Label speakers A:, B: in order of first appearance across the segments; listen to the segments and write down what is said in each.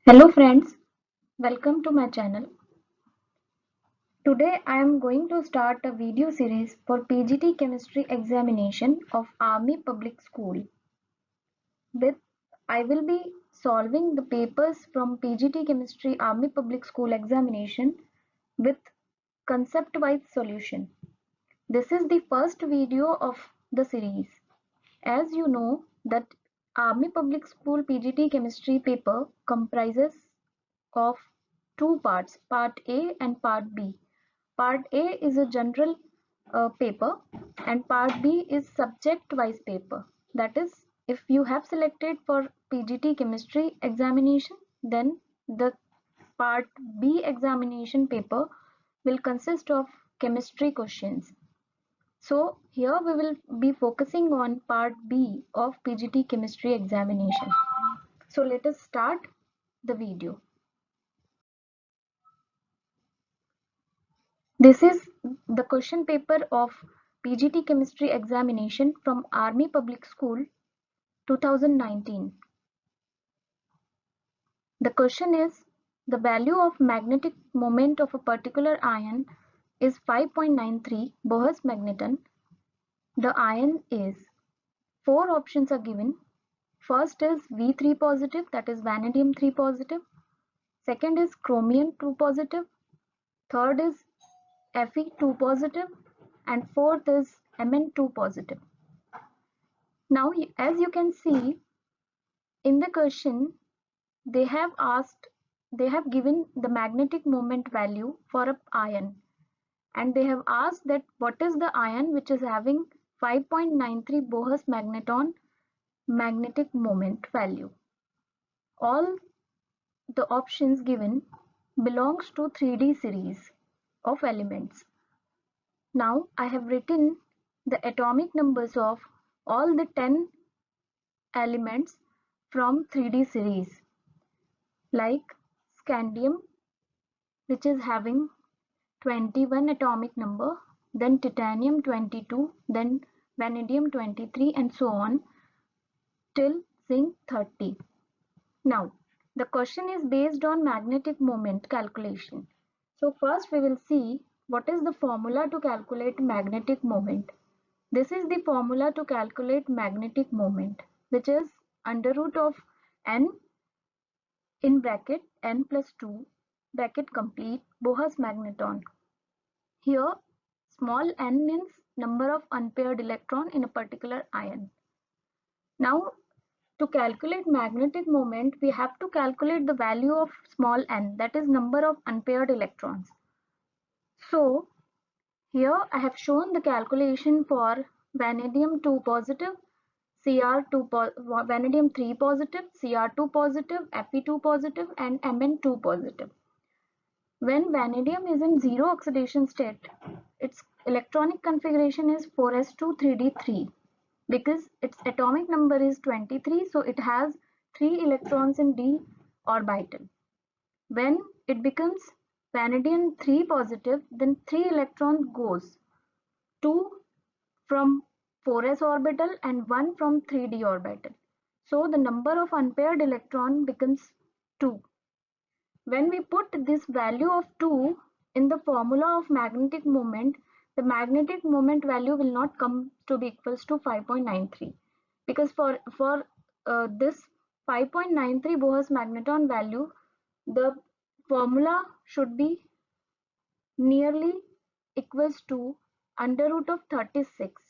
A: Hello friends, welcome to my channel. Today I am going to start a video series for PGT Chemistry examination of Army Public School. With I will be solving the papers from PGT Chemistry Army Public School examination with concept-wise solution. This is the first video of the series. As you know that Army Public School PGT Chemistry paper comprises of two parts, Part A and Part B. Part A is a general paper and Part B is subject-wise paper. That is, if you have selected for PGT chemistry examination, then the Part B examination paper will consist of chemistry questions. So here we will be focusing on Part B of PGT chemistry examination. So let us start the video. This is the question paper of PGT Chemistry examination from Army Public School 2019. The question is, the value of magnetic moment of a particular ion is 5.93 Boas magneton. The ion is, four options are given. First is V3 positive, that is vanadium 3 positive. Second is chromium 2 positive. Third is Fe2 positive, and fourth is Mn2 positive. Now, as you can see in the question, they have given the magnetic moment value for an ion, and they have asked that what is the ion which is having 5.93 Boas magneton magnetic moment value. All the options given belongs to 3D series of elements. Now I have written the atomic numbers of all the 10 elements from 3D series, like scandium, which is having 21 atomic number, then titanium 22, then vanadium 23, and so on till zinc 30. Now the question is based on magnetic moment calculation. So first we will see what is the formula to calculate magnetic moment. This is the formula to calculate magnetic moment, which is under root of n in bracket n plus 2 bracket complete Boas magneton. Here small n means number of unpaired electron in a particular ion. Now to calculate magnetic moment, we have to calculate the value of small n, that is number of unpaired electrons. So here I have shown the calculation for vanadium 2 positive, vanadium 3 positive, Cr2 positive, Fe2 positive, and Mn2 positive. When vanadium is in zero oxidation state, its electronic configuration is 4s2 3d3 because its atomic number is 23, so it has 3 electrons in d orbital. When it becomes vanadium 3 positive, then 3 electrons goes, 2 from 4s orbital and 1 from 3d orbital. So the number of unpaired electron becomes 2. When we put this value of 2 in the formula of magnetic moment, the magnetic moment value will not come to be equals to 5.93, because for this 5.93 Boas magneton value, the formula should be nearly equals to under root of 36.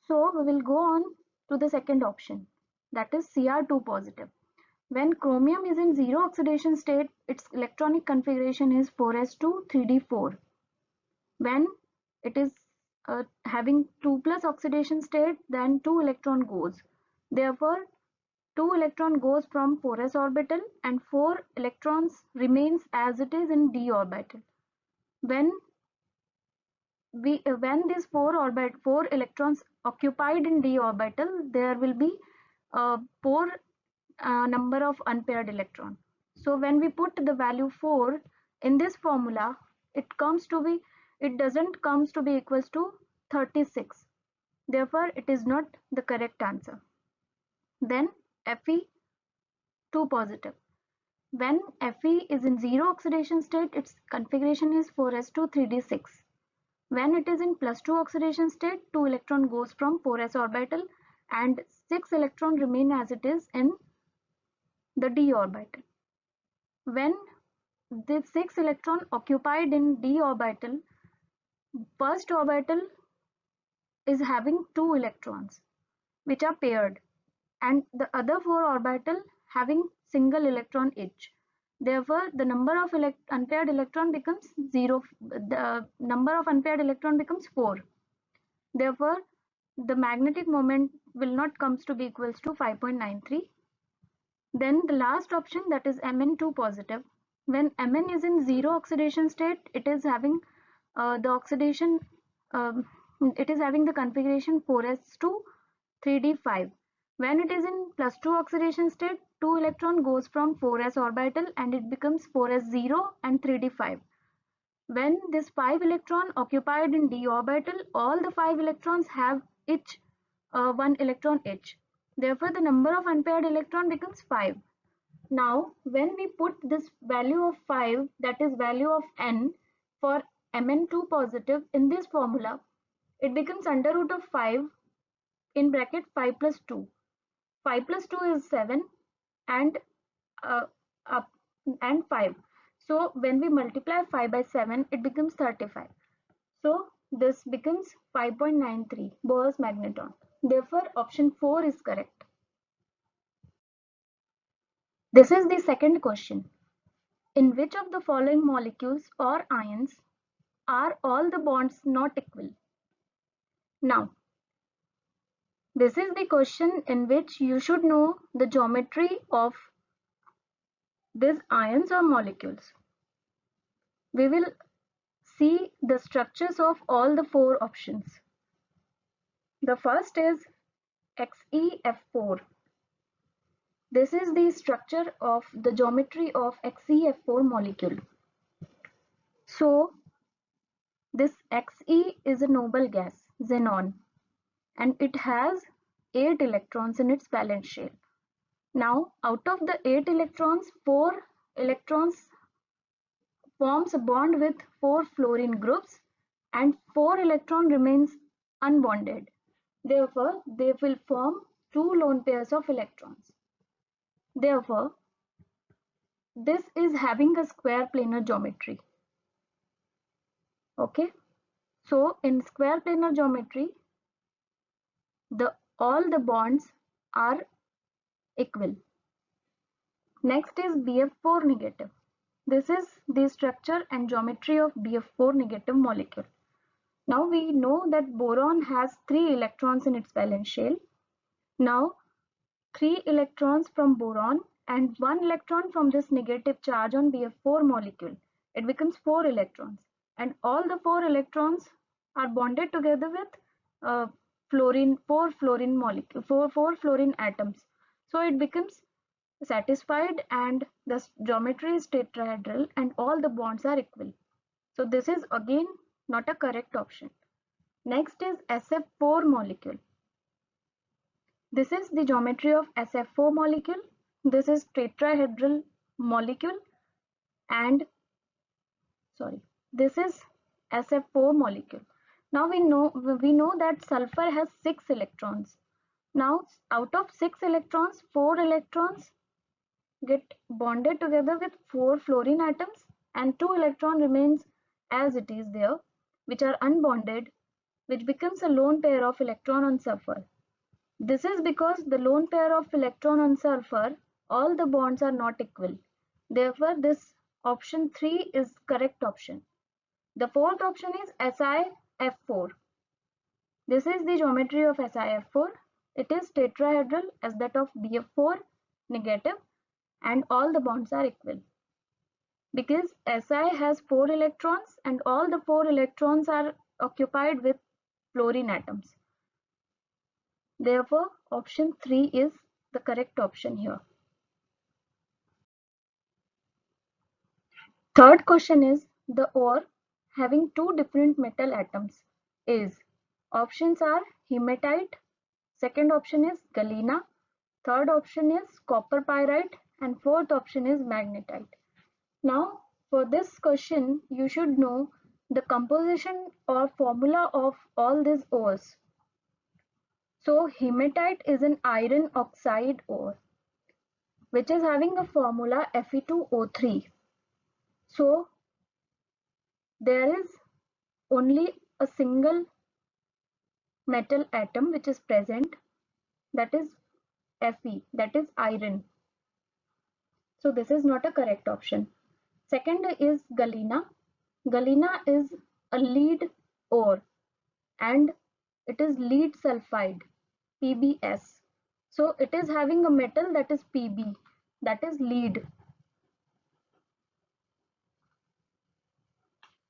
A: So we will go on to the second option, that is Cr2 positive. When chromium is in zero oxidation state, its electronic configuration is 4s2 3d4. When it is having 2 plus oxidation state, then 2 electron goes. Therefore 2 electron goes from 4s orbital and 4 electrons remains as it is in d orbital. When these 4 electrons occupied in d orbital, there will be a 4 number of unpaired electron. So when we put the value 4 in this formula, it doesn't comes to be equals to 36. Therefore it is not the correct answer. Then Fe2 positive. when Fe is in 0 oxidation state, its configuration is 4s2 3d6. When it is in +2 oxidation state, 2 electron goes from 4s orbital and 6 electron remain as it is in the d orbital. When the 6 electron occupied in d orbital, first orbital is having 2 electrons which are paired, and the other 4 orbital having single electron each. Therefore, the number of unpaired electron becomes 0. The number of unpaired electron becomes 4. Therefore, the magnetic moment will not comes to be equals to 5.93. Then the last option, that is Mn2 positive. When Mn is in 0 oxidation state, it is having the oxidation, it is having the configuration 4s2 3d5. When it is in +2 oxidation state, 2 electron goes from 4s orbital and it becomes 4s0 and 3d5. When this 5 electron occupied in d orbital, all the 5 electrons have each 1 electron each. Therefore, the number of unpaired electron becomes 5. Now, when we put this value of 5, that is value of n for Mn2 positive in this formula, it becomes under root of 5 in bracket 5 plus 2. 5 plus 2 is 7 and uh, up and 5. So when we multiply 5 by 7, it becomes 35. So this becomes 5.93 Bohr's magneton. Therefore, option 4 is correct. This is the second question. In which of the following molecules or ions are all the bonds not equal? Now, this is the question in which you should know the geometry of these ions or molecules. We will see the structures of all the 4 options. The first is XeF4. This is the structure of the geometry of XeF4 molecule. So this Xe is a noble gas, xenon, and it has 8 electrons in its valence shell. Now, out of the 8 electrons, 4 electrons forms a bond with 4 fluorine groups and 4 electron remains unbonded. Therefore, they will form 2 lone pairs of electrons. Therefore, this is having a square planar geometry. Okay, so in square planar geometry, all the bonds are equal. Next is BF4 negative. This is the structure and geometry of BF4 negative molecule. Now we know that boron has 3 electrons in its valence shell. Now 3 electrons from boron and 1 electron from this negative charge on BF4 molecule. It becomes 4 electrons, and all the 4 electrons are bonded together with fluorine, 4 fluorine molecule, 4 fluorine atoms. So it becomes satisfied and the geometry is tetrahedral and all the bonds are equal. So this is again not a correct option. Next is SF4 molecule. This is the geometry of SF4 molecule. This is tetrahedral molecule and this is SF4 molecule. Now we know that sulfur has 6 electrons. Now out of 6 electrons, 4 electrons get bonded together with 4 fluorine atoms and 2 electron remains as it is there, which are unbonded, which becomes a lone pair of electron on sulfur. This is because the lone pair of electron on sulfur, all the bonds are not equal. Therefore, this option 3 is correct option. The fourth option is SiF4. This is the geometry of SiF4. It is tetrahedral as that of BF4 negative and all the bonds are equal. Because Si has 4 electrons and all the 4 electrons are occupied with fluorine atoms. Therefore, option 3 is the correct option here. Third question is the ore having 2 different metal atoms is. Options are hematite, second option is galena, third option is copper pyrite and fourth option is magnetite. Now for this question you should know the composition or formula of all these ores. So hematite is an iron oxide ore which is having a formula Fe2O3. So there is only a single metal atom which is present, that is Fe, that is iron. So this is not a correct option. Second is galena. Galena is a lead ore and it is lead sulfide, PbS. So it is having a metal that is Pb, that is lead.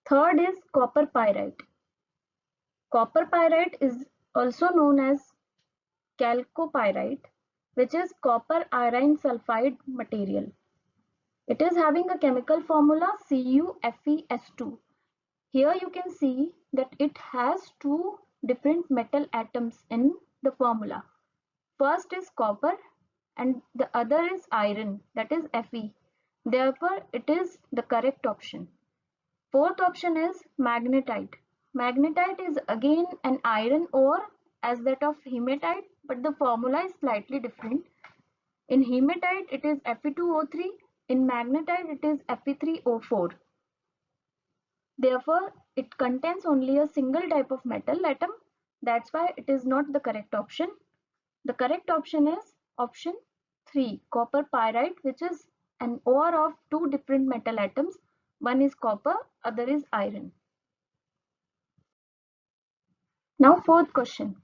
A: Third is copper pyrite. Copper pyrite is also known as chalcopyrite, which is copper iron sulfide material. It is having a chemical formula CuFeS2. Here you can see that it has two different metal atoms in the formula. First is copper and the other is iron, that is Fe. Therefore, it is the correct option. Fourth option is magnetite. Magnetite is again an iron ore as that of hematite, but the formula is slightly different. In hematite, it is Fe2O3. In magnetite, it is Fe3O4. Therefore, it contains only a single type of metal atom. That's why it is not the correct option. The correct option is option 3, copper pyrite, which is an ore of two different metal atoms. One is copper, other is iron. Now fourth question.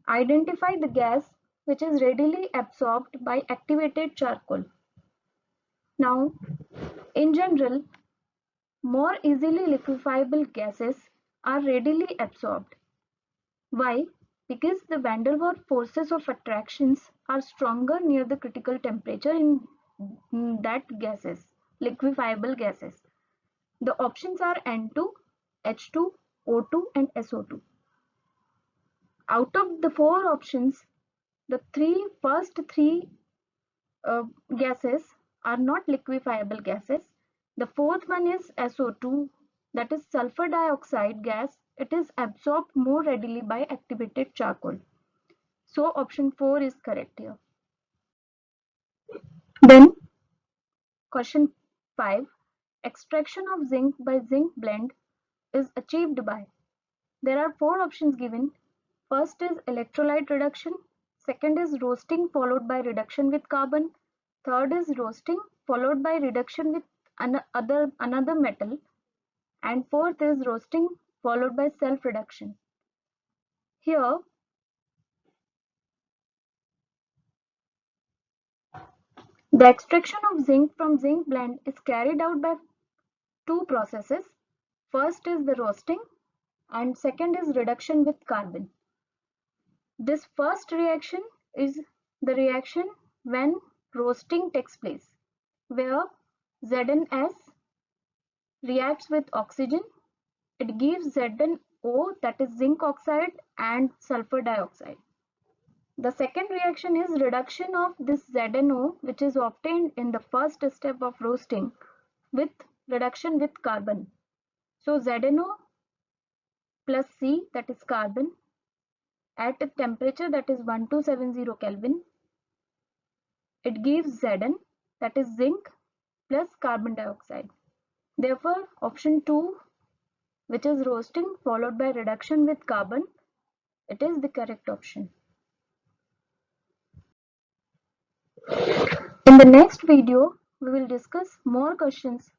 A: Identify the gas which is readily absorbed by activated charcoal. Now, in general, more easily liquefiable gases are readily absorbed. Why? Because the van der Waals forces of attractions are stronger near the critical temperature in that gases, liquefiable gases. The options are N2, H2, O2 and SO2. Out of the four options, the first three gases are not liquefiable gases. The fourth one is SO2, that is sulfur dioxide gas. It is absorbed more readily by activated charcoal. So option 4 is correct here. Then question 5. Extraction of zinc by zinc blende is achieved by. There are four options given. First is electrolyte reduction. Second is roasting followed by reduction with carbon. Third is roasting followed by reduction with another metal. And fourth is roasting followed by self-reduction. Here, the extraction of zinc from zinc blende is carried out by two processes. First is the roasting and second is reduction with carbon. This first reaction is the reaction when roasting takes place, where ZnS reacts with oxygen. It gives ZnO, that is zinc oxide and sulfur dioxide. The second reaction is reduction of this ZnO, which is obtained in the first step of roasting, with reduction with carbon. So ZnO plus C, that is carbon, at a temperature that is 1270 Kelvin, it gives Zn, that is zinc plus carbon dioxide. Therefore, option 2, which is roasting followed by reduction with carbon, it is the correct option. In the next video, we will discuss more questions.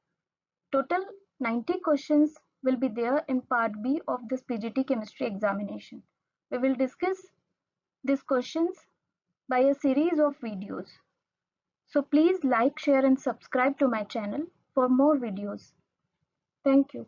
A: Total 90 questions will be there in part B of this PGT chemistry examination. We will discuss these questions by a series of videos. So please like, share and subscribe to my channel for more videos. Thank you.